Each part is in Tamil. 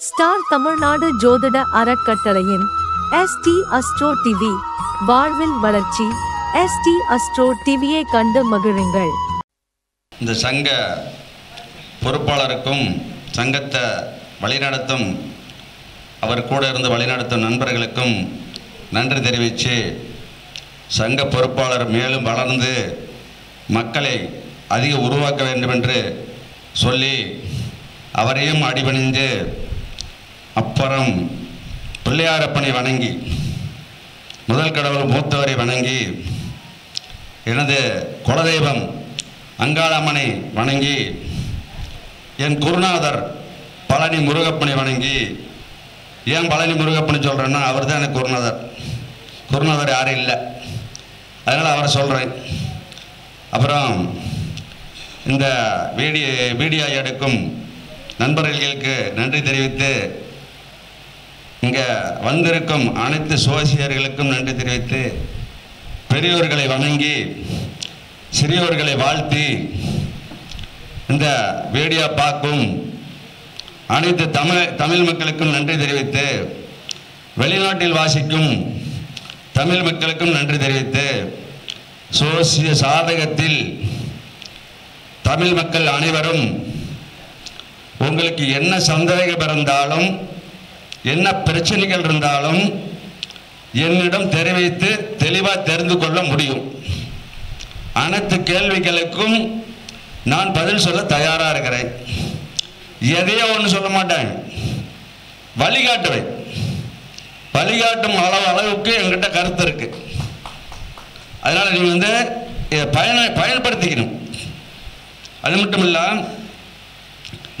ஸ்டார் தமிழ்நாடு ஜோதிட அறக்கட்டளையின் ST அஸ்ட்ரோ டிவி வாழ்வில் வளர்ச்சி. ST அஸ்ட்ரோ டிவியை கண்டு மகிழுங்கள். இந்த சங்க பொறுப்பாளருக்கும் சங்கத்தை வழிநடத்தும் அவர் கூட இருந்து வழிநடத்தும் நண்பர்களுக்கும் நன்றி தெரிவித்து, சங்க பொறுப்பாளர் மேலும் வளர்ந்து மக்களை அதிக உருவாக்க வேண்டும் என்று சொல்லி அவரையும் அடிபணிந்து, அப்புறம் பிள்ளையாரப்பனை வணங்கி, முதல் கடவுள் மூத்தவரை வணங்கி, எனது குலதெய்வம் அங்காளம்மனை வணங்கி, என் குருநாதர் பழனி முருகப்பனை வணங்கி. ஏன் பழனி முருகப்பனை சொல்கிறேன்னா, அவர் தான் எனக்கு குருநாதர் யாரும் இல்லை, அதனால் அவரை சொல்கிறேன். அப்புறம் இந்த வீடியோ எடுக்கும் நண்பர்களுக்கு நன்றி தெரிவித்து, இங்கே வந்திருக்கும் அனைத்து சோசியர்களுக்கும் நன்றி தெரிவித்து, பெரியோர்களை வணங்கி சிறியோர்களை வாழ்த்தி, இந்த வீடியோ பார்க்கும் அனைத்து தமிழ் மக்களுக்கும் நன்றி தெரிவித்து, வெளிநாட்டில் வாசிக்கும் தமிழ் மக்களுக்கும் நன்றி தெரிவித்து, சோசிய சாதகத்தில் தமிழ் மக்கள் அனைவரும் உங்களுக்கு என்ன சந்தேகம் பிறந்தாலும், என்ன பிரச்சனைகள் இருந்தாலும் என்னிடம் தெரிவித்து தெளிவாக தெரிந்து கொள்ள முடியும். அனைத்து கேள்விகளுக்கும் நான் பதில் சொல்ல தயாராக இருக்கிறேன். எதையோ ஒன்று சொல்ல மாட்டேன், வழிகாட்டுவேன். வழிகாட்டும் அளவுக்கு என்கிட்ட கருத்து இருக்கு. அதனால் நீங்கள் இதை பயன்படுத்திக்கணும். அது மட்டும் இல்லை,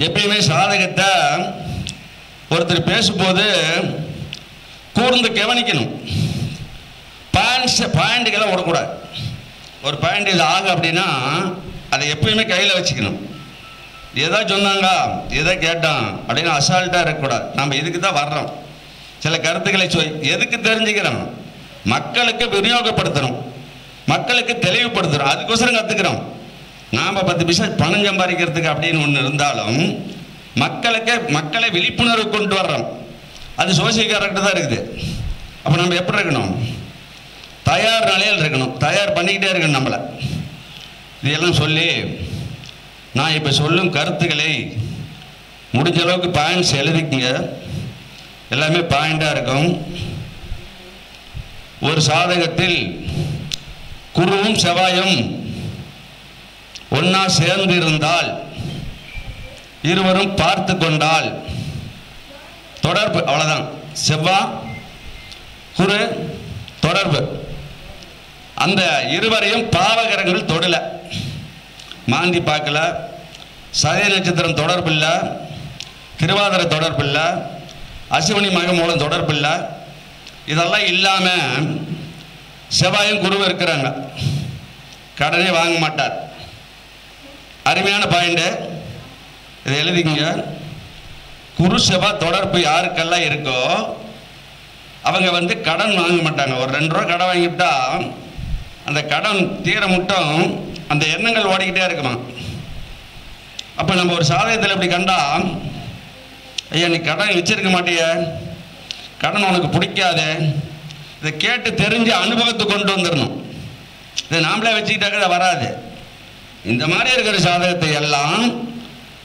எப்பயுமே சாதகத்தை ஒருத்தர் பேசும்போது கூர்ந்து கவனிக்கணும். பாயிண்ட்டுக்கெல்லாம் விடக்கூடாது. ஒரு பாயிண்ட் இது ஆகும் அப்படின்னா அதை எப்பயுமே கையில் வச்சுக்கணும். எதா சொன்னாங்க, எதை கேட்டான் அப்படின்னு அசால்ட்டாக இருக்கக்கூடாது. நம்ம இதுக்கு தான் வர்றோம். சில கருத்துக்களை எதுக்கு தெரிஞ்சுக்கிறோம்? மக்களுக்கு விநியோகப்படுத்தணும், மக்களுக்கு தெளிவுபடுத்துகிறோம், அதுக்கோசரம் கற்றுக்கிறோம். நாம் 10 பைசா பணம் சம்பாதிக்கிறதுக்கு அப்படின்னு ஒன்று இருந்தாலும் மக்களை விழிப்புணர்வு கொண்டு வர்றோம். அது சோசியக்காரர்கிட்ட தான் இருக்குது. அப்போ நம்ம எப்படி இருக்கணும்? தயார் நிலையில் இருக்கணும், தயார் பண்ணிக்கிட்டே இருக்கணும் நம்மளை. இதெல்லாம் சொல்லி, நான் இப்போ சொல்லும் கருத்துக்களை முடிஞ்ச அளவுக்கு பாயிண்ட்ஸ் எழுதிக்குங்க. எல்லாமே பாயிண்டாக இருக்கும். ஒரு சாதகத்தில் குருவும் செவ்வாயும் ஒன்னா சேர்ந்து இருந்தால், இருவரும் பார்த்து கொண்டால் தொடர்பு, அவ்வளோதான். செவ்வாய் குரு தொடர்பு. அந்த இருவரையும் பாவகரங்கள் தொடல, மாந்தி பார்க்கல, சதய நட்சத்திரம் தொடர்பு இல்லை, திருவாதிரை தொடர்பு இல்லை, அசுவனி மகம் மூலம் தொடர்பு இல்லை. இதெல்லாம் இல்லாமல் செவ்வாயும் குருவும் இருக்கிறாங்க. கடனே வாங்க மாட்டார். அருமையான பாயிண்ட், இதை எழுதிங்க. குரு செவ்வாய் தொடர்பு யாருக்கெல்லாம் இருக்கோ அவங்க கடன் வாங்க மாட்டாங்க. ஒரு 2 ரூபா கடன் வாங்கிட்டா அந்த கடன் தீர மட்டும் அந்த எண்ணங்கள் ஓடிக்கிட்டே இருக்குமா. அப்போ நம்ம ஒரு சாதகத்தில் இப்படி கண்டா, ஐயா நீ கடன் வச்சிருக்க மாட்டிய, கடன் உனக்கு பிடிக்காது, இதை கேட்டு தெரிஞ்சு அனுபவத்தை கொண்டு வந்துடணும். இதை நாமளே வச்சுக்கிட்டாக்க வராது. இந்த மாதிரி இருக்கிற சாதகத்தை எல்லாம்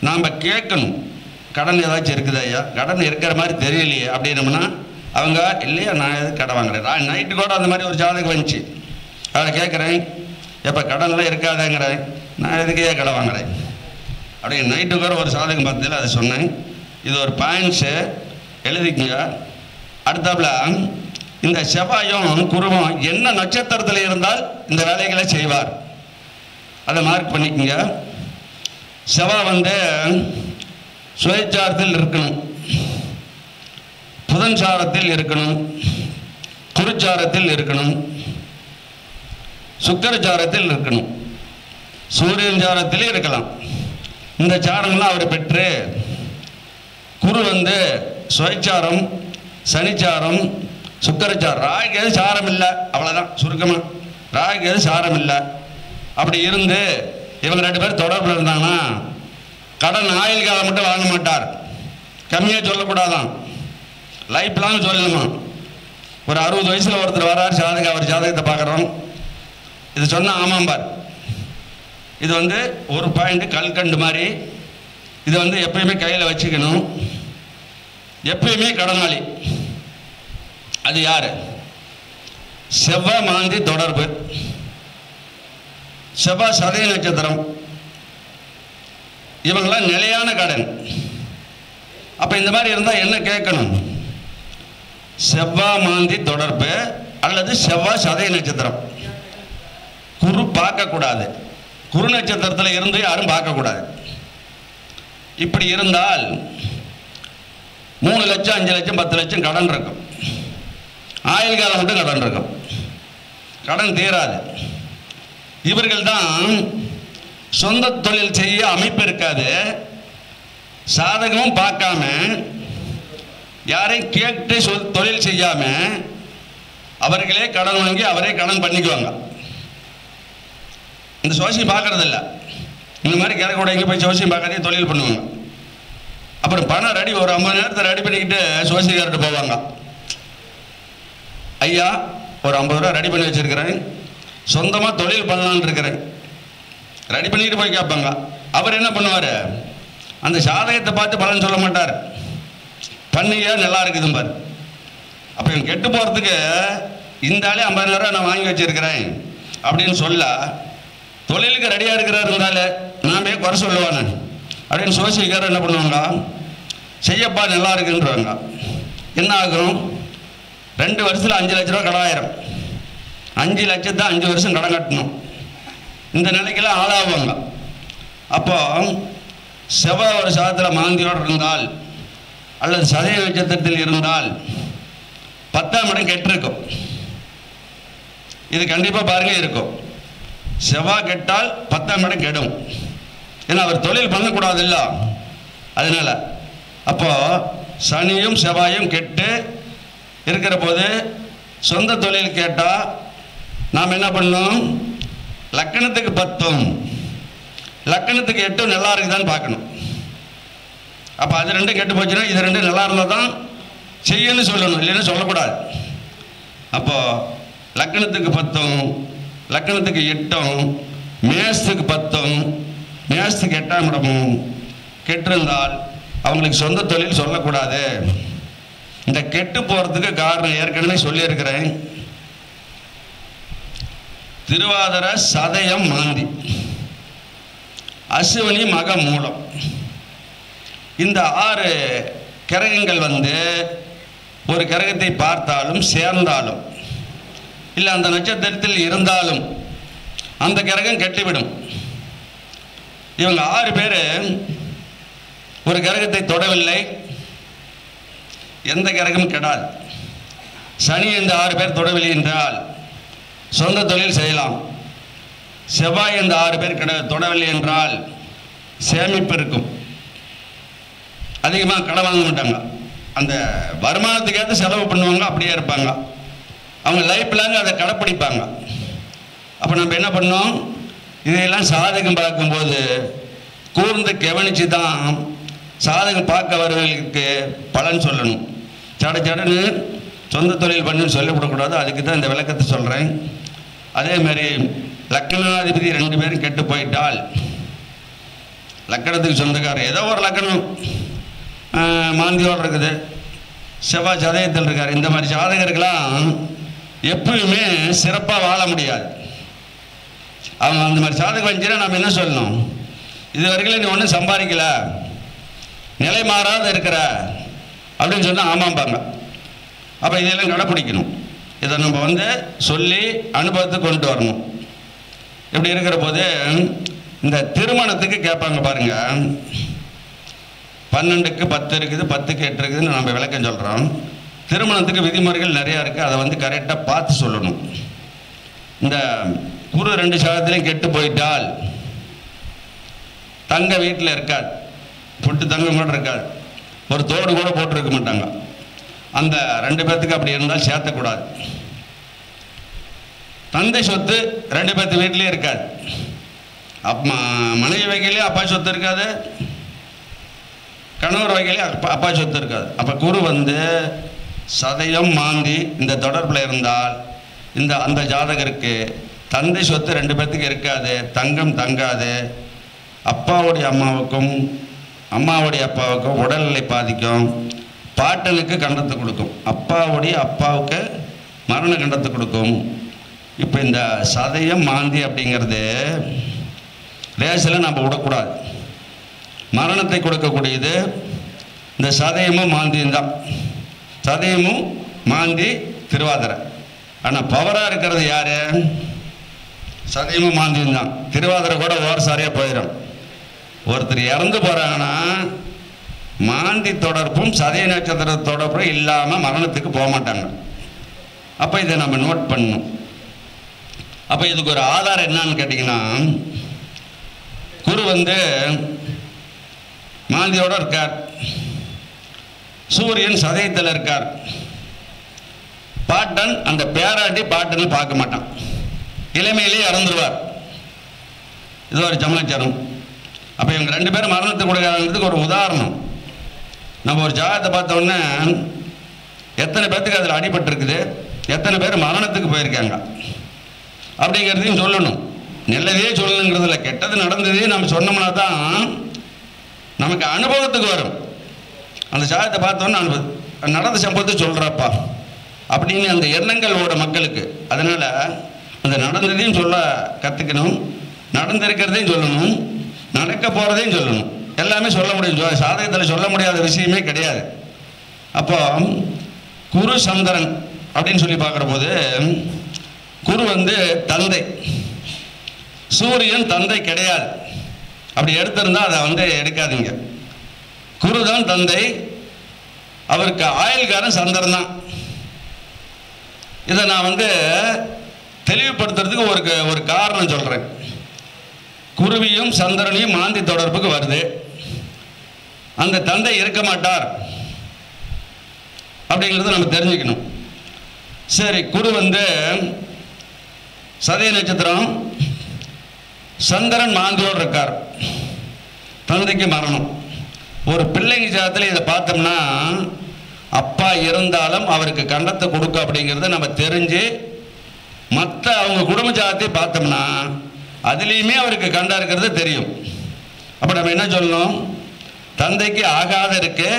நாம் கேட்கணும். கடன் ஏதாச்சும் இருக்குது ஐயா, கடன் இருக்கிற மாதிரி தெரியலையே அப்படின்னோம்னா அவங்க, இல்லையா நான் எதுக்கு கடன் வாங்குறேன். நைட்டு கூட அந்த மாதிரி ஒரு ஜாதகம் வந்துச்சு. அதை கேட்குறேன், எப்போ கடன்லாம் இருக்காதேங்கிறேன், நான் எதுக்கே கடன் வாங்குறேன் அப்படின்னு நைட்டு கூட ஒரு சாதகம் பார்த்ததில் அதை சொன்னேன். இது ஒரு பாயிண்ட்ஸு எழுதிக்குங்க. அடுத்தாப்புல இந்த செவ்வாயும் குருவும் என்ன நட்சத்திரத்தில் இருந்தால் இந்த வேலைகளை செய்வார், அதை மார்க் பண்ணிக்கங்க. செவ்வாய் சுயச்சாரத்தில் இருக்கணும், புதன் சாரத்தில் இருக்கணும், குருச்சாரத்தில் இருக்கணும், சுக்கரச்சாரத்தில் இருக்கணும், சூரியன் சாரத்திலே இருக்கலாம். இந்த சாரங்கள்லாம் அவர் பெற்று, குரு சுயச்சாரம், சனிச்சாரம், சுக்கரச்சாரம், ராகுக்கு சாரம் இல்லை, அவ்வளோதான் சுருக்கமாக. ராகுக்கு சாரம் இல்லை. அப்படி இருந்து இவங்க 2 பேர் தொடர்பில் இருந்தாங்கன்னா கடன் ஆயுள் காலம் மட்டும் வாங்க மாட்டார், கம்மியாக சொல்லக்கூடாதான், லைஃப் லாங் சொல்லணுமா. ஒரு 60 வயசில் ஒருத்தர் வரார் ஜாதகம், அவர் ஜாதகத்தை பார்க்குறோம், இது சொன்னால் ஆமாம்பார். இது ஒரு பாயிண்ட் கல்கண்டு மாதிரி, இது எப்பயுமே கையில் வச்சுக்கணும். எப்பயுமே கடனாளி. அது யார்? செவ்வாய் மாந்தி தொடர்பு, செவ்வாய் சதய நட்சத்திரம், இவங்களாம் நிலையான கடன். அப்போ இந்த மாதிரி இருந்தால் என்ன கேட்கணும்? செவ்வாய் மாந்தி தொடர்பு அல்லது செவ்வாய் சதய நட்சத்திரம். குரு பார்க்கக்கூடாது, குரு நட்சத்திரத்தில் இருந்து யாரும் பார்க்கக்கூடாது. இப்படி இருந்தால் 3 லட்சம் 5 லட்சம் 10 லட்சம் கடன் இருக்கும். ஆயுள் காலம் மட்டும் கடன் இருக்கும், கடன் தீராது. இவர்கள் தான் சொந்த தொழில் செய்ய அமைப்பு இருக்காது, சாதகமும் பார்க்காம யாரையும் கேட்டு தொழில் செய்யாம அவர்களே கடன் வாங்கி அவரே கடன் பண்ணிக்குவாங்க. இந்த சோசியம் பார்க்கறது இல்லை. இந்த மாதிரி கிழக்கூட எங்கே போய் சோசியம் பார்க்காதே தொழில் பண்ணுவாங்க. அப்புறம் பணம் ரெடி, ஒரு 50 நேரத்தை ரெடி பண்ணிக்கிட்டு சோசியக்கார்ட்ட போவாங்க. ஐயா, ஒரு 50 ரூபா ரெடி பண்ணி வச்சிருக்கிறேன், சொந்தமாக தொழில் பண்ணலான்னு இருக்கிறேன், ரெடி பண்ணிக்கிட்டு போய் கேட்பாங்க. அவர் என்ன பண்ணுவார்? அந்த சாதகத்தை பார்த்து பலன் சொல்ல மாட்டார், பண்ணியா நல்லா இருக்குதும் பாரு. அப்போ இவன் கெட்டு போகிறதுக்கு இந்த ஆளே 50,000 ரூபா நான் வாங்கி வச்சிருக்கிறேன் அப்படின்னு சொல்ல, தொழிலுக்கு ரெடியாக இருக்கிறார் இருந்தாலே நாமே குறை சொல்லுவானே அப்படின்னு சோசியக்காரர் என்ன பண்ணுவாங்க? செய்யப்பா நல்லா இருக்குன்றாங்க. என்ன ஆகும்? 2 வருஷத்தில் 5 லட்ச ரூபா கடன் ஆயிரும். 5 லட்சத்தை 5 வருஷம் கடன் கட்டணும். இந்த நிலைக்கெல்லாம் ஆளாகுவாங்க. அப்போ செவ்வாய் ஒரு சாதத்தில் மாந்தியோடு இருந்தால் அல்லது சதய நட்சத்திரத்தில் இருந்தால் 10ஆம் இடம் கெட்டிருக்கும். இது கண்டிப்பாக பாருங்க இருக்கும். செவ்வாய் கெட்டால் 10ஆம் இடம் கெடும். ஏன்னா அவர் தொழில் பண்ணக்கூடாது இல்லை, அதனால. அப்போ சனியும் செவ்வாயும் கெட்டு இருக்கிற போது சொந்த தொழில் கேட்டால் நாம் என்ன பண்ணணும்? லக்கணத்துக்கு 10ம் லக்கணத்துக்கு 8ம் நல்லா இருக்குதான்னு பார்க்கணும். அப்போ அது 2 கெட்டு போச்சுன்னா இது 2 நல்லா இருந்தால் தான் செய்யன்னு சொல்லணும், இல்லைன்னு சொல்லக்கூடாது. அப்போது லக்கணத்துக்கு 10ம் லக்கணத்துக்கு 8ம் மேஷத்துக்கு 10ம் மேஷத்துக்கு 8ஆம் இடமும் கெட்டிருந்தால் அவங்களுக்கு சொந்த தொழில் சொல்லக்கூடாது. இந்த கெட்டு போகிறதுக்கு காரணம் ஏற்கனவே சொல்லியிருக்கிறேன். திருவாதிர சதயம் மாந்தி, அசுவனி மக மூலம், இந்த 6 கிரகங்கள் ஒரு கிரகத்தை பார்த்தாலும் சேர்ந்தாலும் இல்லை அந்த நட்சத்திரத்தில் இருந்தாலும் அந்த கிரகம் கெட்டுவிடும். இவங்க 6 பேர் ஒரு கிரகத்தை தொடவில்லை, எந்த கிரகமும் கெடாது. சனி இந்த 6 பேர் தொடவில்லை என்றால் சொந்த தொழில் செய்யலாம். செவ்வாய் இந்த 6 பேர் தொடவில்லை என்றால் சேமிப்பு இருக்கும், அதிகமாக கடன் வாங்க மாட்டாங்க, அந்த வருமானத்துக்கேற்ற செலவு பண்ணுவாங்க, அப்படியே இருப்பாங்க. அவங்க லைஃப் லாங் அதை கடைப்பிடிப்பாங்க. அப்போ நம்ம என்ன பண்ணோம்? இதையெல்லாம் சாதகம் பார்க்கும்போது கூர்ந்து கவனித்து தான் சாதகம் பார்க்க வரவர்களுக்கு பலன் சொல்லணும். சடன்னு சொந்த தொழில் பண்ணு சொல்லிவிடக்கூடாது. அதுக்கு தான் இந்த விளக்கத்தை சொல்கிறேன். அதே மாதிரி லக்கணாதிபதி 2 பேரும் கெட்டு போயிட்டால், லக்கணத்துக்கு சொந்தக்காரர் ஏதோ ஒரு லக்கணம் மாந்தியோடு இருக்குது, செவ்வாய் சதயத்தில் இருக்கார், இந்த மாதிரி ஜாதகர்களாம் எப்பவுமே சிறப்பாக வாழ முடியாது. அவங்க அந்த மாதிரி ஜாதகம் வந்துச்சுன்னா நம்ம என்ன சொல்லணும்? இது வரைக்கும் நீ ஒன்றும் சம்பாதிக்கல, நிலை மாறாத இருக்கிற அப்படின்னு சொன்னால் ஆமாம்பாங்க. அப்போ இதெல்லாம் கடைப்பிடிக்கணும். இதை நம்ம சொல்லி அனுபவத்துக்கு கொண்டு வரணும். இப்படி இருக்கிற போது இந்த திருமணத்துக்கு கேட்பாங்க பாருங்க, 12க்கு 10 இருக்குது, 10க்கு 8 இருக்குதுன்னு நம்ம விளக்கம் சொல்கிறோம். திருமணத்துக்கு விதிமுறைகள் நிறையா இருக்குது, அதை கரெக்டாக பார்த்து சொல்லணும். இந்த குரு 2 சாதத்துலேயும் கெட்டு போயிட்டால் தங்க வீட்டில் இருக்காது, புட்டு தங்கம் கூட இருக்காது, ஒரு தோடு கூட போட்டிருக்க மாட்டாங்க. அந்த 2 பேர்த்துக்கு அப்படி இருந்தால் சேர்த்தக்கூடாது. தந்தை சொத்து 2 பேர்த்து வீட்டிலே இருக்காது, மனைவி வகையிலே அப்பா சொத்து இருக்காது, கணவர் வகையிலே அப்பா சொத்து இருக்காது. அப்போ குரு வந்து சதயம் மாந்தி இந்த தொடர்பில் இருந்தால் அந்த ஜாதகருக்கு தந்தை சொத்து 2 பேர்த்துக்கு இருக்காது, தங்கம் தங்காது. அப்பாவுடைய அம்மாவுக்கும் அம்மாவுடைய அப்பாவுக்கும் உடல்நிலை பாதிக்கும். பாட்டனுக்கு கண்டத்தை கொடுக்கும், அப்பாவுடைய அப்பாவுக்கு மரண கண்டத்தை கொடுக்கும். இப்போ இந்த சதயம் மாந்தி அப்படிங்கிறது லேசில் நம்ம விடக்கூடாது. மரணத்தை கொடுக்கக்கூடியது இந்த சதயமும் மாந்தியும் தான். சதயமும் மாந்தி திருவாதிரை. ஆனால் பவராக இருக்கிறது யார்? சதயமும் மாந்தியும் தான். திருவாதிரை கூட ஓரசாரியாக போயிடும். ஒருத்தர் இறந்து போகிறாங்கன்னா மாந்தி தொடர்பும் சதய நட்சத்திர தொடர்பும் இல்லாமல் மரணத்துக்கு போக மாட்டாங்க. அப்போ இதை நம்ம நோட் பண்ணணும். அப்போ இதுக்கு ஒரு ஆதாரம் என்னன்னு கேட்டிங்கன்னா, குரு வந்து மாந்தியோடு இருக்கார், சூரியன் சதயத்தில் இருக்கார். பாட்டன் அந்த பேராட்டி பாட்டன்னு பார்க்க மாட்டான், இளமையிலே இறந்துருவார். இது ஒரு சமாச்சாரம். அப்போ இவங்க 2 பேரும் மரணத்தை கொடுக்காததுக்கு ஒரு உதாரணம். நம்ம ஒரு ஜாதகத்தை பார்த்தோன்னே எத்தனை பேர்த்துக்கு அதில் அடிபட்டிருக்குது, எத்தனை பேர் மரணத்துக்கு போயிருக்காங்க அப்படிங்கிறதையும் சொல்லணும். நல்லதே சொல்லணுங்கிறதுல கெட்டது நடந்ததே நம்ம சொன்னோம்னா தான் நமக்கு அனுபவத்துக்கு வரும். அந்த ஜாதகத்தை பார்த்தோன்னா நடந்த சம்பவத்தை சொல்கிறப்பா அப்படின்னு அந்த எண்ணங்களோட மக்களுக்கு. அதனால் அந்த நடந்ததையும் சொல்ல கற்றுக்கணும், நடந்திருக்கிறதையும் சொல்லணும், நடக்க போகிறதையும் சொல்லணும். எல்லாமே சொல்ல முடியும். சாதகத்தில் சொல்ல முடியாத விஷயமே கிடையாது. அப்போ குரு சந்திரன் அப்படின்னு சொல்லி பார்க்குற போது குரு வந்து தந்தை, சூரியன் தந்தை கிடையாது. அப்படி எடுத்திருந்தால் அதை வந்து எடுக்காதீங்க. குரு தான் தந்தை, அவருக்கு ஆயுள்காரன் சந்திரன் தான். இதை நான் வந்து தெளிவுபடுத்துறதுக்கு ஒரு காரணம் சொல்கிறேன். குருவியும் சந்திரனையும் மாந்தி தொடர்புக்கு வருது. அந்த தந்தை இருக்க மாட்டார் அப்படிங்கிறத நம்ம தெரிஞ்சுக்கணும். சரி, குரு வந்து சதய நட்சத்திரம், சந்திரன் மாந்தியோடு இருக்கார், தந்தைக்கு மரணம். ஒரு பிள்ளைங்க ஜாதத்தில் இதை பார்த்தோம்னா அப்பா இருந்தாலும் அவருக்கு கண்டத்தை கொடுக்க அப்படிங்கிறத நம்ம தெரிஞ்சு மற்ற அவங்க குடும்ப ஜாதத்தை பார்த்தோம்னா அதுலேயுமே அவருக்கு கண்டா இருக்கிறது தெரியும். அப்போ நம்ம என்ன சொல்லணும்? தந்தைக்கு ஆகாத இருக்கு,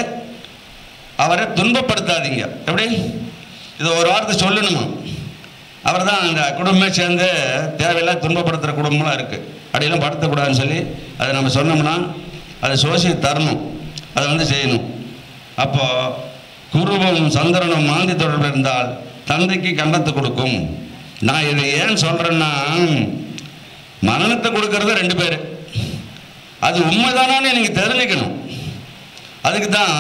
அவரை துன்பப்படுத்தாதீங்க. எப்படி? இதை ஒரு வார்த்தை சொல்லணுமா? அவர் தான் அந்த குடும்பமே சேர்ந்து தேவையில்லாம் துன்பப்படுத்துகிற குடும்பம்லாம் இருக்குது, அப்படியெல்லாம் படுத்தக்கூடாதுன்னு சொல்லி அதை நம்ம சொன்னோம்னா அதை சோசி தரணும், அதை வந்து செய்யணும். அப்போது குருவும் சந்திரனும் மாந்தி தொடர்பு இருந்தால் தந்தைக்கு கண்டத்தை கொடுக்கும். நான் இதை ஏன் சொல்கிறேன்னா, மரணத்தை கொடுக்கறது 2 பேர், அது உண்மைதானான்னு நீங்கள் தெரிஞ்சுக்கணும். அதுக்கு தான்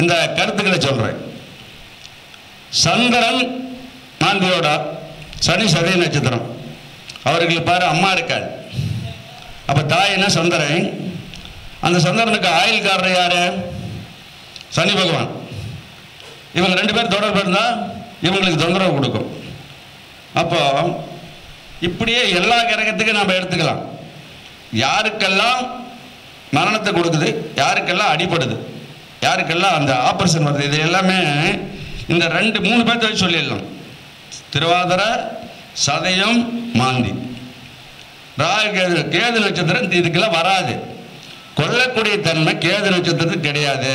இந்த கருத்துக்களை சொல்கிறேன். சந்திரன் மாந்தியோட, சனி சதய நட்சத்திரம், அவர்களுக்கு பாரு அம்மா இருக்காது. அப்போ தாயினா சந்திரன். அந்த சந்திரனுக்கு ஆயுள்காரர் யார்? சனி பகவான். இவங்க 2 பேர் தொடர்பு இருந்தால் இவங்களுக்கு தொந்தரவு கொடுக்கும். அப்போ இப்படியே எல்லா கிரகத்துக்கும் நம்ம எடுத்துக்கலாம். யாருக்கெல்லாம் மரணத்தை கொடுக்குது, யாருக்கெல்லாம் அடிபடுது, யாருக்கெல்லாம் அந்த ஆப்ரேஷன் வருது, இது எல்லாமே இந்த 2-3 பேர்த்த வச்சு சொல்லிடலாம். திருவாதிரை, சதயம், மாந்தி. கேது நட்சத்திரம் இதுக்கெல்லாம் வராது. கொல்லக்கூடிய தன்மை கேது நட்சத்திரத்துக்கு கிடையாது.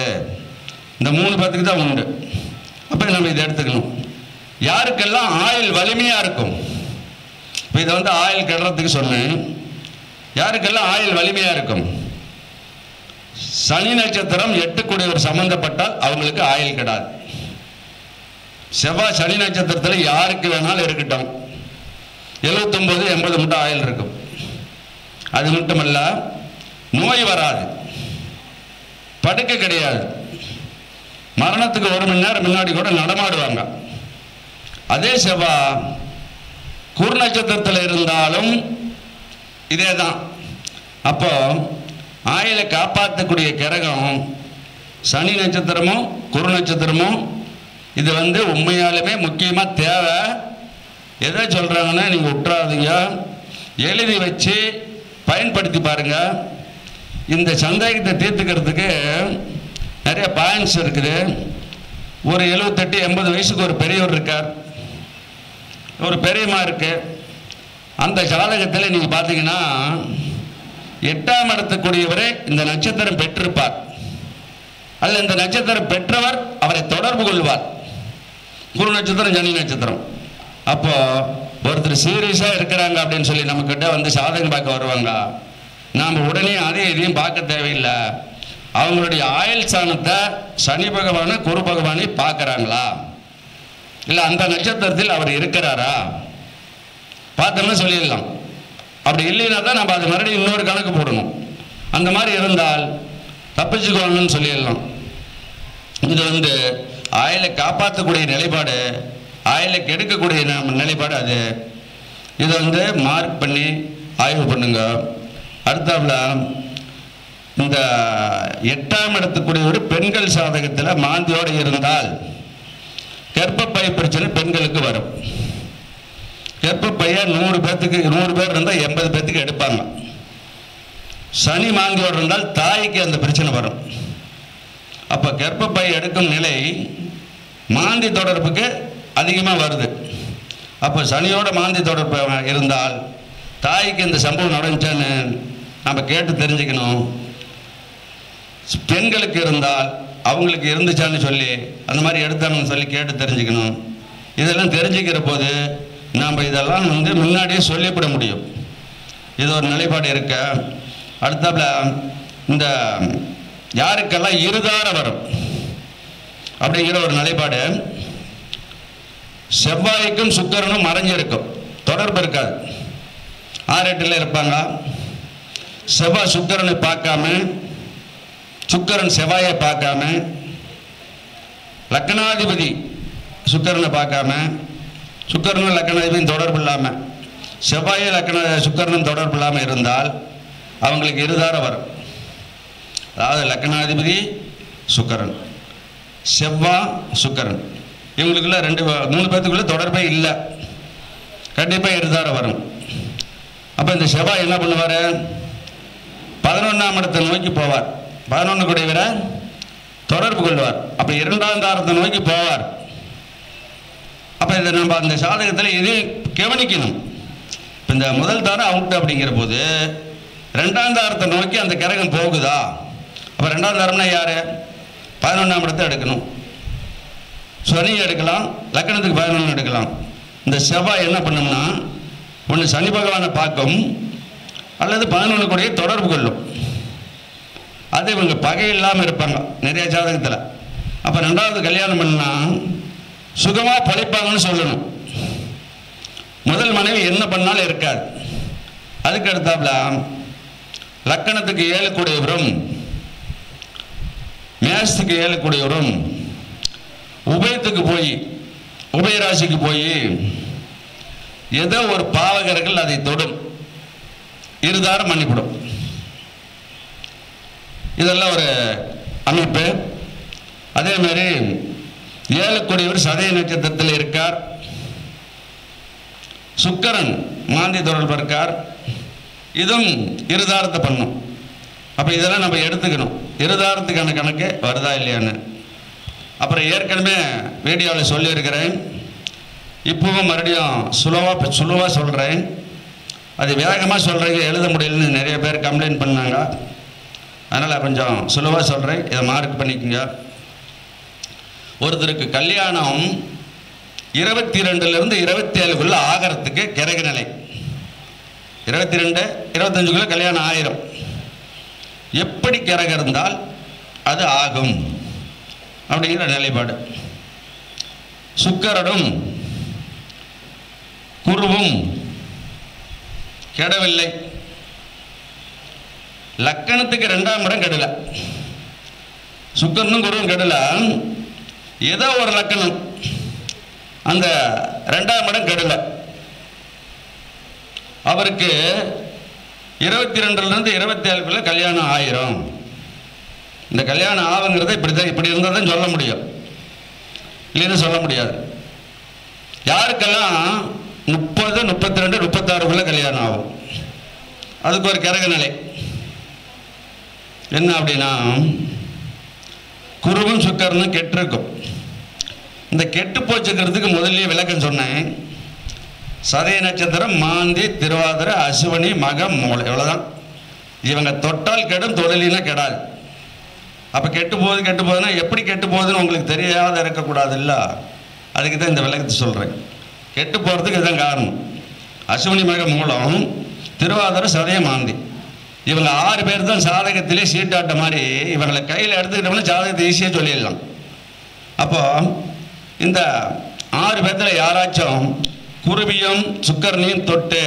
இந்த 3 பேர்த்துக்கு தான் உண்டு. அப்போ நம்ம இதை எடுத்துக்கணும். யாருக்கெல்லாம் ஆயுள் வலிமையாக இருக்கும், இப்போ இதை வந்து ஆயுள் கெடுறதுக்கு சொன்னேன். யாருக்கெல்லாம் ஆயுள் வலிமையாக இருக்கும்? சனி நட்சத்திரம் 8 சம்பந்தப்பட்டால் அவங்களுக்கு ஆயுள் கெடாது. செவ்வாய் சனி நட்சத்திரத்தில் யாருக்கு வேணாலும் இருக்கட்டும், 79-80 மட்டும் ஆயுள் இருக்கும். அது மட்டுமல்ல, நோய் வராது, படுக்க கிடையாது, மரணத்துக்கு 1 மணி நேரம் முன்னாடி கூட நடமாடுவாங்க. அதே செவ்வாய் குரு நட்சத்திரத்தில் இருந்தாலும் இதே தான். அப்போ ஆயுளை காப்பாற்றக்கூடிய கிரகம் சனி நட்சத்திரமும் குரு நட்சத்திரமும். இது வந்து உண்மையாலுமே முக்கியமாக தேவை. எதை சொல்கிறாங்கன்னா நீங்கள் விட்டுறாதீங்க, எழுதி வச்சு பயன்படுத்தி பாருங்கள். இந்த சந்தேகத்தை தீர்த்துக்கிறதுக்கு நிறைய பாயிண்ட்ஸ் இருக்குது. ஒரு 78-80 வயசுக்கு ஒரு பெரியவர் இருக்கார், ஒரு பெரியம்மா இருக்கு. அந்த ஜாதகத்தில் நீங்கள் பார்த்தீங்கன்னா 8ஆம் இடத்துக்குரியவரே இந்த நட்சத்திரம் பெற்றிருப்பார். அதில் இந்த நட்சத்திரம் பெற்றவர் அவரை தொடர்பு கொள்வார். குரு நட்சத்திரம், சனி நட்சத்திரம். அப்போ ஒருத்தர் சீரியஸாக இருக்கிறாங்க அப்படின்னு சொல்லி நம்மக்கிட்ட வந்து சாதகம் பார்க்க வருவாங்க. நாம் உடனே அதையும் இதையும் பார்க்க தேவையில்லை. அவங்களுடைய ஆயுள் ஸ்தானத்தை சனி பகவானை குரு பகவானை பார்க்குறாங்களா, இல்லை அந்த நட்சத்திரத்தில் அவர் இருக்கிறாரா பார்த்தோம்னா சொல்லிடலாம். அப்படி இல்லைன்னா தான் நம்ம அது மறுபடியும் இன்னொரு கணக்கு போடணும். அந்த மாதிரி இருந்தால் தப்பிச்சுக்கோங்கன்னு சொல்லிடலாம். இது வந்து ஆயுளை காப்பாற்றக்கூடிய நிலைப்பாடு, ஆயுளை கெடுக்கக்கூடிய நிலைப்பாடு அது. இதை வந்து மார்க் பண்ணி ஆய்வு பண்ணுங்க. அடுத்தாப்புல இந்த 8ஆம் இடத்துக்குரியவர் பெண்கள் சாதகத்தில் மாந்தியோடு இருந்தால் கர்ப்பப்பை பிரச்சனை பெண்களுக்கு வரும். கர்ப்பப்பையை 100 பேர் இருந்தால் 80 பேர்த்துக்கு எடுப்பாங்க. சனி மாந்தியோடு இருந்தால் தாய்க்கு அந்த பிரச்சனை வரும். அப்போ கர்ப்பப்பை எடுக்கும் நிலை மாந்தி தொடர்புக்கு அதிகமாக வருது. அப்போ சனியோட மாந்தி தொடர்பு இருந்தால் தாய்க்கு இந்த சம்பவம் நடந்துச்சான்னு நம்ம கேட்டு தெரிஞ்சுக்கணும். பெண்களுக்கு இருந்தால் அவங்களுக்கு இருந்துச்சான்னு சொல்லி அந்த மாதிரி எடுத்தாங்கன்னு சொல்லி கேட்டு தெரிஞ்சுக்கணும். இதெல்லாம் தெரிஞ்சுக்கிற போது நாம் இதெல்லாம் வந்து முன்னாடியே சொல்லிவிட முடியும். இது ஒரு நிலைப்பாடு இருக்க. அடுத்தாப்புல இந்த யாருக்கெல்லாம் இருதார வரும் அப்படிங்கிற ஒரு நிலைப்பாடு, செவ்வாய்க்கும் சுக்கிரனும் மறைஞ்சிருக்கும், தொடர்பு இருக்காது. 6-8 இருப்பாங்க. செவ்வாய் சுக்கிரனை பார்க்காம, சுக்கிரன் செவ்வாயை பார்க்காம, லக்னாதிபதி சுக்கிரனை பார்க்காம, சுக்கிரனும் லக்னாதிபதியும் தொடர்பு இல்லாமல், செவ்வாயை சுக்கிரனும் தொடர்பு இல்லாமல் இருந்தால் அவங்களுக்கு இருதார வரும். அதாவது லக்னாதிபதி சுக்கிரன், செவ்வாய் சுக்கிரன், இவங்களுக்குள்ள 2-3 பேர்த்துக்குள்ள தொடர்பே இல்லை, கண்டிப்பாக இருதார வரும். அப்போ இந்த செவ்வாய் என்ன பண்ணுவார், 11ஆம் இடத்தை நோக்கி போவார். 11 கூடியவரை தொடர்பு கொள்வார். அப்போ 2ஆம் தாரத்தை நோக்கி போவார். அப்போ இதை நம்ம அந்த சாதகத்தில் இதையும் கவனிக்கணும். இப்போ இந்த முதல் தாரம் அவுட் அப்படிங்கிற போது 2ஆம் தாரத்தை நோக்கி அந்த கிரகம் போகுதா? அப்போ 2ஆம் தாரம்னா யார்? 11ஆம் இடத்தை எடுக்கணும். சனி எடுக்கலாம், லக்னத்துக்கு 11 எடுக்கலாம். இந்த செவ்வாய் என்ன பண்ணும்னா ஒன்று சனி பகவானை பார்க்கும், அல்லது 11 கூடயே தொடர்பு கொள்ளும். அது இவங்க பகை இல்லாமல் இருப்பாங்க நிறைய ஜாதகத்தில். அப்போ 2வது கல்யாணம் பண்ணால் சுகமாக பழிப்பாங்கன்னு சொல்லணும். முதல் மனைவி என்ன பண்ணாலும் இருக்காது. அதுக்கு அடுத்தாப்புல லக்கணத்துக்கு 7 கூடியவரும், மேஷத்துக்கு 7 கூடியவரும் உபயத்துக்கு போய், உபயராசிக்கு போய் ஏதோ ஒரு பாவகர்கள் அதை தொடும், இருதாரம் பண்ணிவிடும். இதெல்லாம் ஒரு அமைப்பு. அதே மாதிரி 7 கூடியவர் சதய நட்சத்திரத்தில் இருக்கார், சுக்கிரன் மாந்தி தொடர்பு இருக்கார், இதுவும் இருதாரத்தை பண்ணும். அப்போ இதெல்லாம் நம்ம எடுத்துக்கணும், இருதாரத்துக்கான கணக்கு வருதா இல்லையான்னு. அப்புறம் ஏற்கனவே வீடியோவில் சொல்லியிருக்கிறேன், இப்போவும் மறுபடியும் சுலவாக சொல்கிறேன். அது வேகமாக சொல்கிறீங்க, எழுத முடியலன்னு நிறைய பேர் கம்ப்ளைண்ட் பண்ணாங்க. அதனால் கொஞ்சம் சுலவாக சொல்கிறேன், இதை மார்க் பண்ணிக்கோங்க. ஒருத்தருக்கு கல்யாணம் 22லேருந்து 27க்குள்ளே ஆகிறதுக்கு கிரக நிலை. 22, 25க்குள்ளே கல்யாணம் ஆயிரும். எப்படி கிரகம் இருந்தால் அது ஆகும் அப்படிங்கிற நிலைப்பாடு. சுக்கிரனும் குருவும் கெடவில்லை, லக்கணத்துக்கு 2ஆம் இடம் கெடல, சுக்கிரனும் குருவும் கெடல, ஏதோ ஒரு லக்கணம் அந்த 2ஆம் இடம் கெடல. அவருக்கு 22லேருந்து 27க்குள்ள கல்யாணம் ஆயிரும். இந்த கல்யாணம் ஆகுங்கிறத இப்படி இருந்தால் தான் சொல்ல முடியும், இல்லைன்னு சொல்ல முடியாது. யாருக்கெல்லாம் 30, 32, 36க்குள்ள கல்யாணம் ஆகும், அதுக்கு ஒரு கிரக நிலை. என்ன அப்படின்னா, குருவும் சுக்கரனும் கெட்டிருக்கும். இந்த கெட்டு போச்சுக்கிறதுக்கு முதல்ல விளக்கம் சொன்னேன். சதய நட்சத்திரம், மாந்தி, திருவாதிரை, அசுவனி, மகம், மூளை, இவ்வளோதான். இவங்க தொட்டால் கெடும், தொழிலினா கெடாது. அப்போ கெட்டு போகுதுன்னா எப்படி கெட்டு போகுதுன்னு உங்களுக்கு தெரியாத இருக்கக்கூடாது இல்லை. அதுக்கு தான் இந்த விளக்கத்தை சொல்கிறேன். கெட்டு போகிறதுக்கு இதுதான் காரணம். அசுவனி, மகம், மூலம், திருவாதிரை, சதய, மாந்தி, இவங்க 6 பேர் தான் சாதகத்திலே சீட்டாட்ட மாதிரி. இவங்களை கையில் எடுத்துக்கிட்டோம்னா ஜாதகத்தை ஈஸியாக சொல்லிடலாம். அப்போ இந்த 6 பேர்த்தில் யாராச்சும் குருவியும் சுக்கரனையும் தொட்டு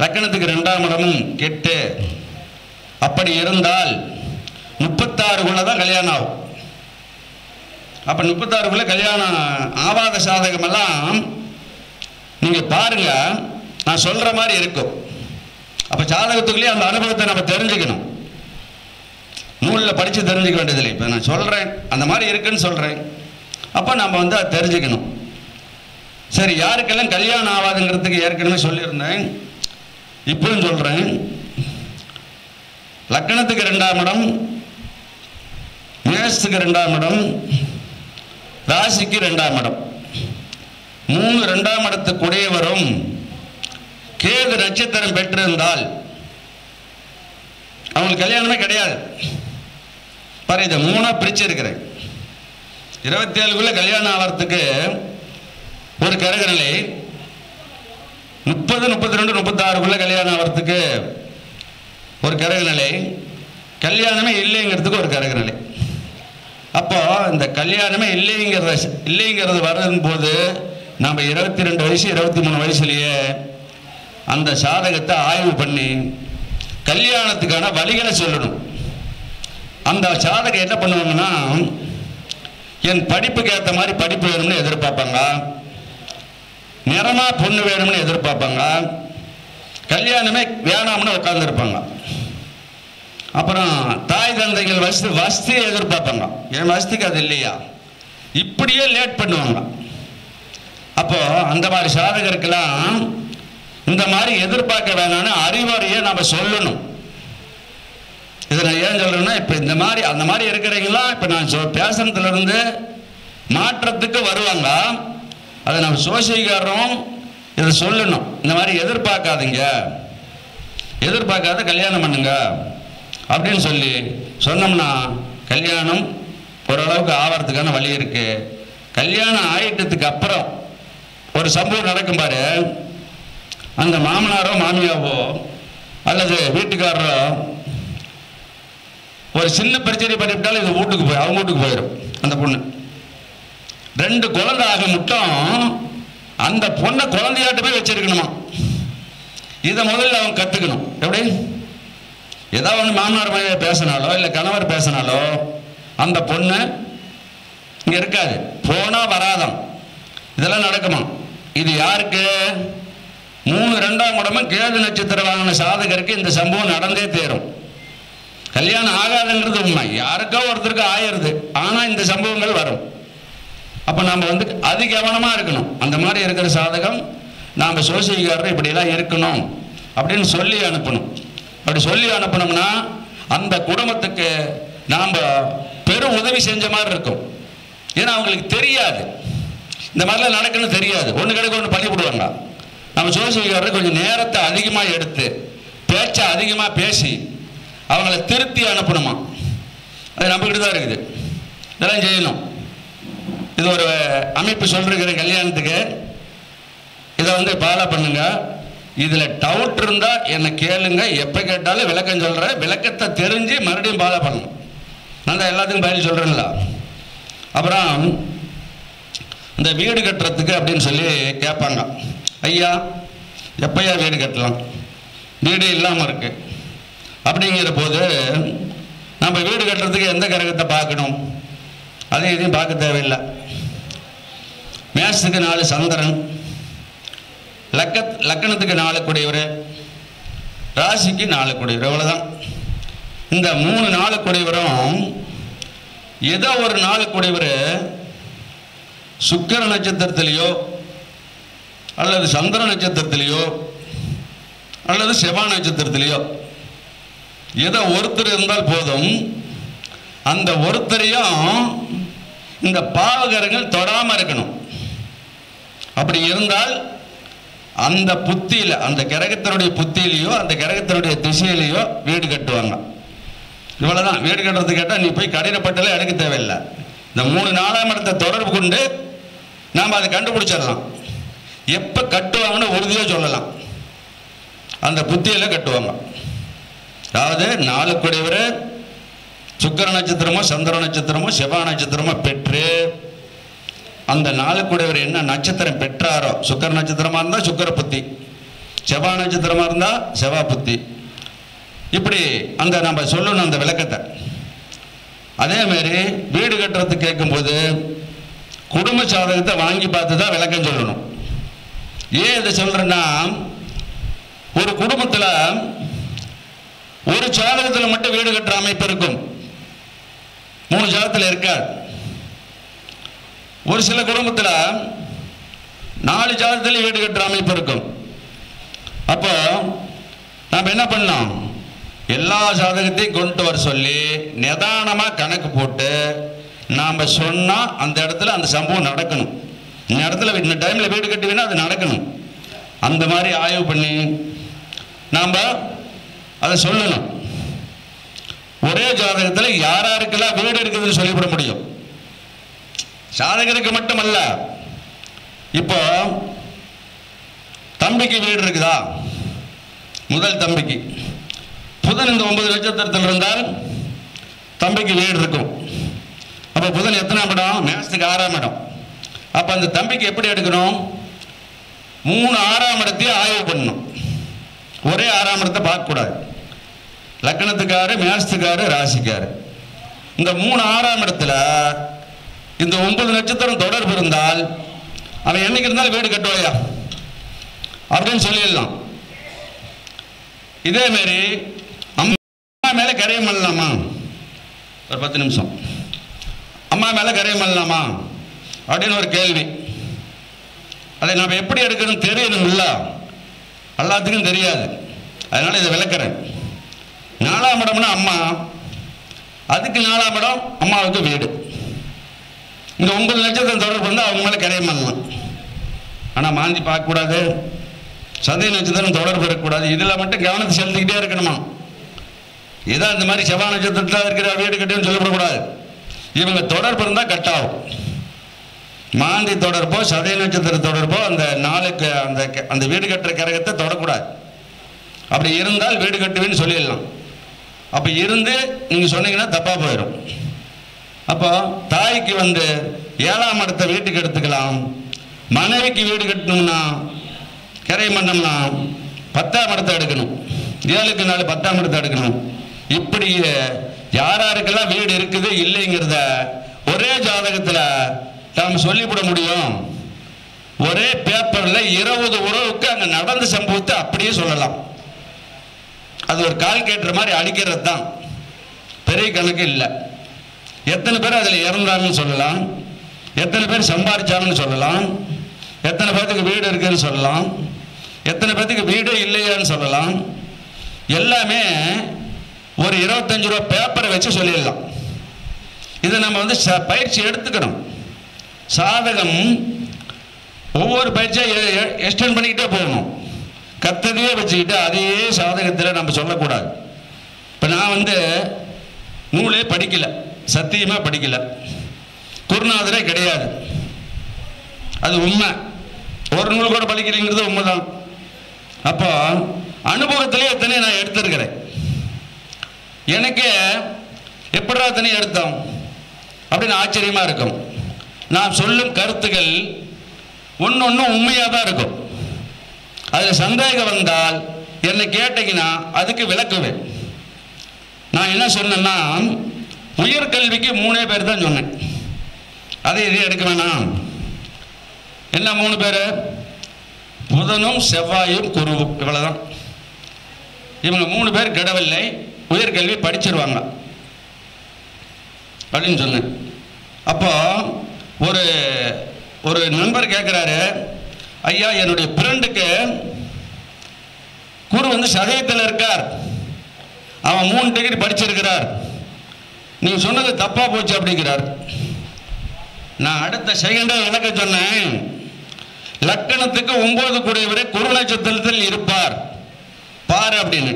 லக்கணத்துக்கு 2ஆம் இடமும் கெட்டு அப்படி இருந்தால் 36 தான் கல்யாணம் ஆகும். அப்போ 36 கல்யாணம் ஆவாத சாதகமெல்லாம் நீங்கள் பாருங்க, நான் சொல்கிற மாதிரி இருக்கும். அப்போ ஜாதகத்துக்குள்ளேயே அந்த அனுபவத்தை நம்ம தெரிஞ்சுக்கணும். நூலில் படித்து தெரிஞ்சுக்க வேண்டியதில்லை. இப்போ நான் சொல்கிறேன், அந்த மாதிரி இருக்குன்னு சொல்கிறேன். அப்போ நம்ம அதை தெரிஞ்சுக்கணும். சரி, யாருக்கெல்லாம் கல்யாணம் ஆகாதுங்கிறதுக்கு ஏற்கனவே சொல்லியிருந்தேன், இப்பவும் சொல்கிறேன். லக்கணத்துக்கு 2ஆம் இடம், மேஷத்துக்கு 2ஆம் இடம், ராசிக்கு 2ஆம் இடம், 3 2ஆம் இடத்துக்குடைய வரும் கேது நட்சத்திரம் பெற்றிருந்தால் அவங்களுக்கு கல்யாணமே கிடையாது. பாரு, இதை 3ஆ பிரிச்சிருக்கிறேன். 27 கல்யாணம் ஆகிறதுக்கு ஒரு கரகநிலை, 30, 32, 36 கல்யாணம் ஆகிறதுக்கு ஒரு கரகநிலை, கல்யாணமே இல்லைங்கிறதுக்கு ஒரு கரகநிலை. அப்போ இந்த கல்யாணமே இல்லைங்கிறது வரும் போது நம்ம 22 வயசு 23 வயசுலேயே அந்த சாதகத்தை ஆய்வு பண்ணி கல்யாணத்துக்கான வழிகளை சொல்லணும். அந்த சாதகம் என்ன பண்ணுவாங்கன்னா, என் படிப்புக்கு ஏற்ற மாதிரி படிப்பு வேணும்னு எதிர்பார்ப்பாங்க, நிறமா பொண்ணு வேணும்னு எதிர்பார்ப்பாங்க, கல்யாணமே வேணாம்னு உட்காந்துருப்பாங்க. அப்புறம் தாய் தந்தைகள் வசதியை எதிர்பார்ப்பாங்க, என் வசதிக்கு அது இல்லையா, இப்படியே லேட் பண்ணுவாங்க. அப்போ அந்த மாதிரி சாதகருக்கெல்லாம் இந்த மாதிரி எதிர்பார்க்க வேணான்னு அறிவுரையை நம்ம சொல்லணும். இதை நான் ஏன் சொல்றேன்னா, இப்போ இந்த மாதிரி அந்த மாதிரி இருக்கிறீங்களா, இப்போ நான் பேசுறதுல இருந்து மாற்றத்துக்கு வருவாங்க. அதை நம்ம சோசியக்காரரும் இதை சொல்லணும். இந்த மாதிரி எதிர்பார்க்காதீங்க, எதிர்பார்க்காத கல்யாணம் பண்ணுங்க அப்படின்னு சொன்னோம்னா கல்யாணம் ஓரளவுக்கு ஆகிறதுக்கான வழி இருக்கு. கல்யாணம் ஆயிட்டதுக்கு அப்புறம் ஒரு சம்பவம் நடக்கும் பாரு. அந்த மாமனாரோ மாமியாவோ அல்லது வீட்டுக்காரரோ ஒரு சின்ன பிரச்சனை பண்ணிவிட்டாலும் இது அவங்க வீட்டுக்கு போயிடும். அந்த பொண்ணு 2 குழந்தை ஆக மட்டும் அந்த பொண்ணை குழந்தையாட்டமே வச்சிருக்கணுமா. இதை முதல்ல அவங்க கற்றுக்கணும். எப்படி ஏதாவது ஒன்று மாமனார் மனைவி பேசினாலோ இல்லை கணவர் பேசினாலோ அந்த பொண்ணு இங்கே இருக்காது, போனால் வராதான், இதெல்லாம் நடக்குமா. இது யாருக்கு? 3 2ஆம் இடமும் கேது நட்சத்திரம் வாங்கின சாதகருக்கு இந்த சம்பவம் நடந்தே தேரும். கல்யாணம் ஆகாதுங்கிறது உண்மை, யாருக்கோ ஒருத்தருக்கு ஆயிடுது, ஆனால் இந்த சம்பவங்கள் வரும். அப்போ நம்ம அதி கவனமாக இருக்கணும். அந்த மாதிரி இருக்கிற சாதகம் நாம் சோசியக்காரர் இப்படியெல்லாம் இருக்கணும் அப்படின்னு சொல்லி அனுப்பணும். அப்படி சொல்லி அனுப்பணும்னா அந்த குடும்பத்துக்கு நாம் பெரும் உதவி செஞ்ச மாதிரி இருக்கும். ஏன்னா அவங்களுக்கு தெரியாது இந்த மாதிரிலாம் நடக்குன்னு தெரியாது. ஒன்று கிடைக்க ஒன்று பண்ணி விடுவாங்க. நம்ம சோசியக்காரர் கொஞ்சம் நேரத்தை அதிகமாக எடுத்து பேச்சை அதிகமாக பேசி அவங்கள திருத்தி அனுப்பணுமா. அது நம்மக்கிட்ட தான் இருக்குது. இதெல்லாம் செய்யணும். இது ஒரு அமைப்பு சொல்லிருக்கிற கல்யாணத்துக்கு இதை ஃபாலோ பண்ணுங்க. இதில் டவுட் இருந்தால் என்னை கேளுங்க, எப்போ கேட்டாலும் விளக்கம் சொல்கிறேன். விளக்கத்தை தெரிஞ்சு மறுபடியும் ஃபாலோ பண்ணணும். நான் தான் எல்லாத்துக்கும் பதில் சொல்கிறேன்ல. அப்புறம் இந்த வீடு கட்டுறதுக்கு அப்படின்னு சொல்லி கேட்பாங்க. ஐயா எப்பையா வீடு கட்டலாம், வீடு இல்லாமல் இருக்கு அப்படிங்கிற போது நம்ம வீடு கட்டுறதுக்கு எந்த கிரகத்தை பார்க்கணும்? அதையும் இதையும் பார்க்க தேவையில்லை. மேஷத்துக்கு 4 சந்திரன், லக்கணத்துக்கு 4 கூடியவர், ராசிக்கு 4 கூடியவர், அவ்வளோதான். இந்த 3 4 கூடியவரும் ஏதோ ஒரு 4 கூடியவர் சுக்கிர நட்சத்திரத்திலேயோ அல்லது சந்திர நட்சத்திரத்திலேயோ அல்லது செவ்வாய் நட்சத்திரத்திலேயோ ஏதோ ஒருத்தர் இருந்தால் போதும், அந்த ஒருத்தரையும் இந்த பாவகரங்கள் தொடாமல் இருக்கணும். அப்படி இருந்தால் அந்த புத்தியில், அந்த கிரகத்தினுடைய புத்தியிலையோ அந்த கிரகத்தினுடைய திசையிலையோ வீடு கட்டுவாங்க. இவ்வளவுதான். வீடு கட்டுறது கேட்டால் நீ போய் கடினப்பட்டல எடுக்க தேவையில்லை. இந்த 3 4ஆம் இடத்தை தொடர்பு கொண்டு நாம் அதை கண்டுபிடிச்சிடலாம். எப்போ கட்டுவாங்கன்னு உறுதியாக சொல்லலாம். அந்த புத்தியில் கட்டுவாங்க. அதாவது 4 கூடியவர் சுக்கிர நட்சத்திரமோ சந்திர நட்சத்திரமோ செவ்வாய் நட்சத்திரமோ பெற்று, அந்த 4 கூடியவர் என்ன நட்சத்திரம் பெற்றாரோ, சுக்கிர நட்சத்திரமாக இருந்தால் சுக்கிர புத்தி, செவ்வாய் நட்சத்திரமாக இருந்தால் செவ்வாய் புத்தி, இப்படி அந்த நம்ம சொல்லணும் அந்த விளக்கத்தை. அதேமாரி வீடு கட்டுறதுக்கு கேட்கும்போது குடும்ப சாதகத்தை வாங்கி பார்த்து தான் விளக்கம் சொல்லணும். ஏன் இதை சொல்கிறேன்னா, ஒரு குடும்பத்தில் ஒரு ஜாதகத்தில் மட்டும் வீடு கட்டுற அமைப்பு இருக்கும், 3 ஜாதகத்தில் இருக்காது. ஒரு சில குடும்பத்தில் 4 ஜாதகத்தில் வீடு கட்டுற அமைப்பு இருக்கும். அப்போ நாம் என்ன பண்ணலாம், எல்லா ஜாதகத்தையும் கொண்டு வர சொல்லி நிதானமாக கணக்கு போட்டு நாம் சொன்னால் அந்த இடத்துல அந்த சம்பவம் நடக்கணும். இந்த இடத்துல இந்த டைமில் வீடு கட்டுவீங்கன்னா அது நடக்கணும். அந்த மாதிரி ஆய்வு பண்ணி நாம் அதை சொல்லணும். ஒரே ஜாதகத்தில் யார் யாருக்கெல்லாம் வீடு இருக்குதுன்னு சொல்லிவிட முடியும். ஜாதகருக்கு மட்டுமல்ல, இப்போ தம்பிக்கு வீடு இருக்குதா, முதல் தம்பிக்கு புதன் இந்த 9 நட்சத்திரத்தில் இருந்தால் தம்பிக்கு வீடு இருக்கும். அப்போ புதன் எத்தனாம் இடம், மேஷத்துக்கு 6ஆம் இடம். அப்போ அந்த தம்பிக்கு எப்படி எடுக்கணும், 3 6ஆம் இடத்தையும் ஆய்வு பண்ணணும். ஒரே 6ஆம் இடத்தை பார்க்கக்கூடாது. லக்னத்துக்காரு, மேஷத்துக்காரு, ராசிக்காரு, இந்த 3 6ஆம் இடத்துல இந்த 9 நட்சத்திரம் தொடர்பு இருந்தால் அவன் என்னைக்கு இருந்தாலும் வீடு கட்டுவாயா அப்படின்னு சொல்லிடலாம். இதேமாரி அம்மா மேலே கரையம் பண்ணலாமா, ஒரு 10 நிமிஷம் அம்மா மேலே கரையம் பண்ணலாமா அப்படின்னு ஒரு கேள்வி. அதை நாம் எப்படி எடுக்கணும் தெரியணும் இல்லை, எல்லாத்துக்கும் தெரியாது. அதனால் இதை விளக்குறேன். 4ஆம் இடம்னா அம்மா, அதுக்கு 4ஆம் இடம் அம்மாவுக்கு வீடு. இந்த 9 நட்சத்திரம் தொடர்பு இருந்தால் அவங்க மேலே கரையம் பண்ணலாம். ஆனால் மாந்தி பார்க்கக்கூடாது, சதய நட்சத்திரம் தொடர்பு இருக்கக்கூடாது. இதில் மட்டும் கவனத்தை செலுத்திக்கிட்டே இருக்கணுமா. ஏதோ இந்த மாதிரி செவ்வாய் நட்சத்திரத்தில் இருக்கிற வீடு கட்டுன்னு சொல்லப்படக்கூடாது. இவங்க தொடர்பு இருந்தால் கட்டாகும். மாந்தி தொடர்போ சதய நட்சத்திர தொடர்போ அந்த நாளுக்கு அந்த வீடு கட்டுற கிரகத்தை தொடக்கூடாது. அப்படி இருந்தால் வீடு கட்டுவேன்னு சொல்லிடலாம். அப்போ இருந்து நீங்கள் சொன்னீங்கன்னா தப்பாக போயிடும். அப்போ தாய்க்கு 7ஆம் இடத்தை வீட்டுக்கு எடுத்துக்கலாம். மனைவிக்கு வீடு கட்டணும்னா கரை மண்டம்னா 10ஆம் இடத்தை எடுக்கணும். 7க்கு 4 10ஆம் இடத்தை எடுக்கணும். இப்படி யாராருக்கெல்லாம் வீடு இருக்குது இல்லைங்கிறத ஒரே ஜாதகத்தில் நாம் சொல்லிவிட முடியும். ஒரே பேப்பரில் 20 உறவுக்கு அங்கே நடந்த சம்பவத்தை அப்படியே சொல்லலாம். அது ஒரு கால்குலேட்டர் மாதிரி அடிக்கிறது தான், பெரிய கணக்கு இல்லை. எத்தனை பேர் அதில் இறந்தாங்கன்னு சொல்லலாம், எத்தனை பேர் சம்பாதிச்சாங்கன்னு சொல்லலாம், எத்தனை பேர்த்துக்கு வீடு இருக்குன்னு சொல்லலாம், எத்தனை பேர்த்துக்கு வீடு இல்லையான்னு சொல்லலாம். எல்லாமே ஒரு 25 ரூபா பேப்பரை வச்சு சொல்லிடலாம். இதை நம்ம பயிற்சி எடுத்துக்கணும். சாதகம் ஒவ்வொரு பயிற்சியாக எக்ஸ்டெண்ட் பண்ணிக்கிட்டே போகணும். கத்ததையே வச்சுக்கிட்டு அதே சாதகத்தில் நம்ம சொல்லக்கூடாது. இப்போ நான் நூலே படிக்கலை, சத்தியமாக படிக்கலை, குருநாதரே கிடையாது, அது உண்மை. ஒரு நூல் கூட படிக்கலைங்கிறது உண்மைதான். அப்போ அனுபவத்திலே எத்தனை நான் எடுத்திருக்கிறேன். எனக்கு எப்படா எத்தனை எடுத்தோம் அப்படின்னு ஆச்சரியமாக இருக்கும். நான் சொல்லும் கருத்துக்கள் ஒன்று உண்மையாக தான் இருக்கும். அதில் சந்தேகம் வந்தால் என்னை கேட்டீங்கன்னா அதுக்கு விளக்குவேன். நான் என்ன சொன்னேன்னா, உயர்கல்விக்கு 3 பேர் தான் சொன்னேன். அதை இதை எடுக்க வேணாம். என்ன 3 பேர்? புதனும் செவ்வாயும் குருவும், இவ்வளோதான். இவங்க 3 பேர் கிடவில்லை, உயர்கல்வி படிச்சிருவாங்க அப்படின்னு சொன்னேன். அப்போ ஒரு நண்பர் கேட்குறாரு, ஐயா என்னுடைய ஃப்ரெண்டுக்கு குரு சதயத்தில் இருக்கார், அவன் 3 டிகிரி படிச்சிருக்கிறார், நீ சொன்னது தப்பா போச்சு அப்படிங்கிறார். நான் அடுத்த செகண்டாக விளக்க சொன்னேன், லக்கணத்துக்கு 9 கூடியவரை குரு நட்சத்திரத்தில் இருப்பார் பாரு அப்படின்னு.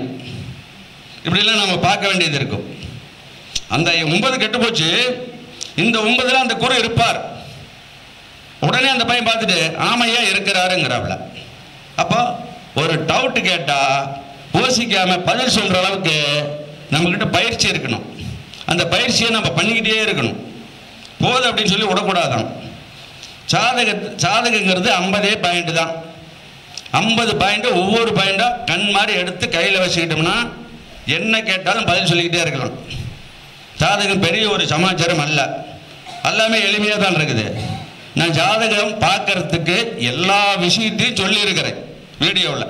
இப்படிலாம் நம்ம பார்க்க வேண்டியது இருக்கும். அந்த 9 கெட்டு போச்சு, இந்த 9ல் அந்த குரு இருப்பார். உடனே அந்த பையன் பார்த்துட்டு ஆமையா இருக்கிறாருங்கிறாப்ல. அப்போ ஒரு டவுட் கேட்டால் யோசிக்காமல் பதில் சொல்கிற அளவுக்கு நம்மக்கிட்ட பயிற்சி இருக்கணும். அந்த பயிற்சியை நம்ம பண்ணிக்கிட்டே இருக்கணும். போதும் அப்படின்னு சொல்லி விடக்கூடாதான். சாதகங்கிறது 50 பாயிண்ட் தான். 50 பாயிண்ட்டு ஒவ்வொரு பாயிண்டாக கண் மாதிரி எடுத்து கையில் வச்சுக்கிட்டோம்னா என்ன கேட்டாலும் பதில் சொல்லிக்கிட்டே இருக்கலாம். ஜாதகம் பெரிய ஒரு சமாச்சாரம் அல்ல, எல்லாமே எளிமையாக தான் இருக்குது. நான் ஜாதகம் பார்க்கறதுக்கு எல்லா விஷயத்தையும் சொல்லியிருக்கிறேன் வீடியோவில்.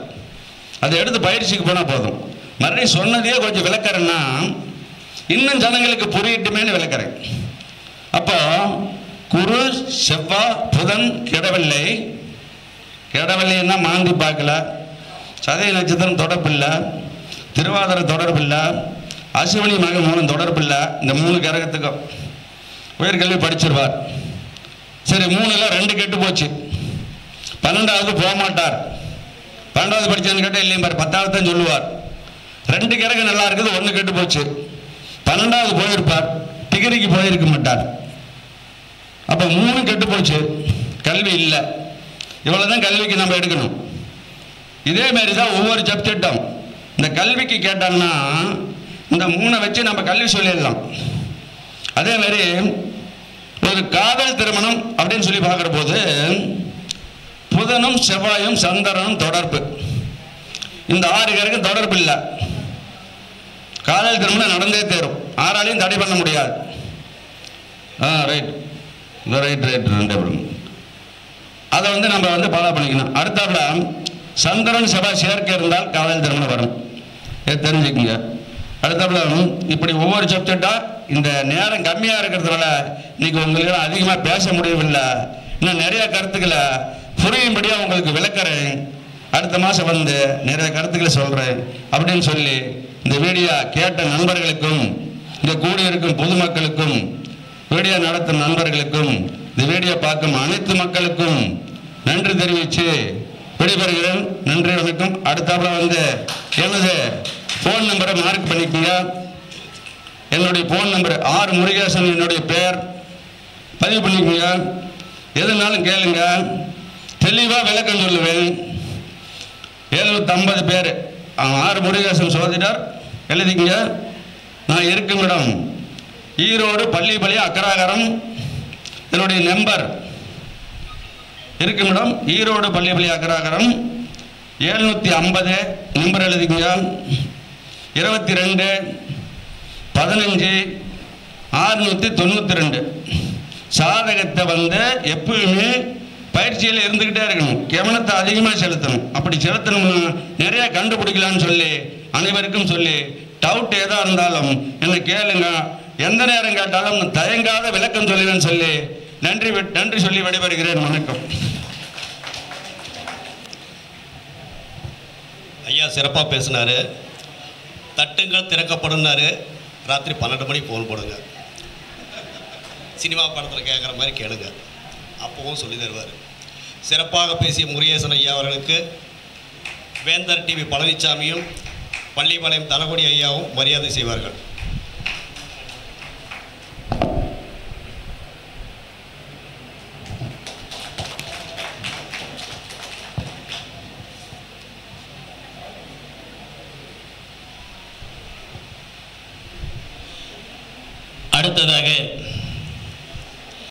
அதை எடுத்து பயிற்சிக்கு போனால் போதும். மறுபடியும் சொன்னதையே கொஞ்சம் விளக்குறேன்னா இன்னும் ஜனங்களுக்கு புரியட்டுமேனு விளக்குறேன். அப்போ குரு செவ்வாய் புதன் கிடவில்லை. கிடவில்லைன்னா மாந்தி பார்க்கல, சதய நட்சத்திரம் தொடர்பில்லை, திருவாதிரை தொடர்பில்லை, அசுவனி மக மூலம் தொடர்பில்லை. இந்த 3 கிரகத்துக்கும் உயர்கல்வி படிச்சிருவார். சரி, 3ல் 2 கெட்டு போச்சு, 12வது போக மாட்டார். 12வது படித்தான்னு கேட்டால் இல்லையும் பாரு, 10வது தான் சொல்லுவார். 2 கிரகம் நல்லா இருக்குது, 1 கெட்டு போச்சு. 12வது போயிருப்பார், டிகிரிக்கு போயிருக்க மாட்டார். அப்போ 3 கெட்டு போச்சு, கல்வி இல்லை. இவ்வளோதான் கல்விக்கு நம்ம எடுக்கணும். இதே மாதிரி தான் ஒவ்வொரு சப்ஜெக்டும். இந்த கல்விக்கு கேட்டாங்கன்னா இந்த 3 வச்சு நம்ம கல்வி சொல்லிடலாம். அதே மாதிரி ஒரு காதல் திருமணம் அப்படின்னு சொல்லி பார்க்குற போது புதனும் செவ்வாயும் சந்திரனும் தொடர்பு. இந்த 6 கிரகம் தொடர்பு இல்லை. காதல் திருமணம் நடந்தே தேரும், யாராலையும் தடை பண்ண முடியாது. ரைட் ரைட் ரைட் ரெண்டு அதை நம்ம ஃபாலோ பண்ணிக்கணும். அடுத்தாப்புல சந்திரன் செவ்வாய் சேர்க்கை இருந்தால் காதல் திருமணம் வரும், தெரிஞ்சுக்குங்க. அடுத்தாப்புல இப்படி ஒவ்வொரு சப்ஜெக்டாக இந்த நேரம் கம்மியாக இருக்கிறதுனால இன்னைக்கு உங்களுக்கு அதிகமாக பேச முடியவில்லை. இன்னும் நிறைய கருத்துக்களை புரியும்படியாக உங்களுக்கு விளக்குறேன். அடுத்த மாதம் நிறைய கருத்துக்களை சொல்கிறேன் அப்படின்னு சொல்லி இந்த வீடியோ கேட்ட நண்பர்களுக்கும் இந்த கூடியிருக்கும் பொதுமக்களுக்கும் வீடியோ நடத்தும் நண்பர்களுக்கும் இந்த வீடியோ பார்க்கும் அனைத்து மக்களுக்கும் நன்றி தெரிவித்து விடைபெறுகிறேன். நன்றி, வணக்கம். அடுத்தாப்புல எனது ஃபோன் நம்பரை மார்க் பண்ணிக்கோங்க. என்னுடைய ஃபோன் நம்பர் ஆர் முருகேசன், என்னுடைய பெயர் பதிவு பண்ணிக்கோங்க. எதுனாலும் கேளுங்க, தெளிவாக விளக்கம் சொல்லுவேன். 750 பேர் ஆர் முருகேசன் சோதிடர் எழுதிக்கங்க. நான் இருக்கும் இடம் ஈரோடு பள்ளிப்பாளையம் அக்கராகரம். என்னுடைய நம்பர் இருக்கும் இடம் ஈரோடு பள்ளிப்பாளையம் அக்கராகரம் 750 நம்பர் எழுதிக்கங்க. 22 15 692. சாதகத்தை எப்பவுமே பயிற்சியில் இருந்துக்கிட்டே இருக்கணும், கவனத்தை அதிகமாக செலுத்தணும். அப்படி செலுத்தணும்னா நிறைய கண்டுபிடிக்கலான்னு சொல்லி அனைவருக்கும் சொல்லி டவுட் ஏதா இருந்தாலும் என்னை கேளுங்க. எந்த நேரம் கேட்டாலும் தயங்காத விளக்கம் சொல்லுவேன்னு சொல்லி நன்றி சொல்லி விடைபெறுகிறேன். வணக்கம். ஐயா சிறப்பாக பேசினார். தட்டுங்கள் திறக்கப்படும்னாரு. ராத்திரி 12 மணிக்கு ஃபோன் போடுங்க, சினிமா படத்தில் கேட்குற மாதிரி கேளுங்க, அப்பவும் சொல்லி தருவார். சிறப்பாக பேசிய முருகேசன் ஐயா அவர்களுக்கு வேந்தர் டிவி பழனிசாமியும் பள்ளிப்பாளையம் தலகொடி ஐயாவும் மரியாதை செய்வார்கள். அடுத்ததாக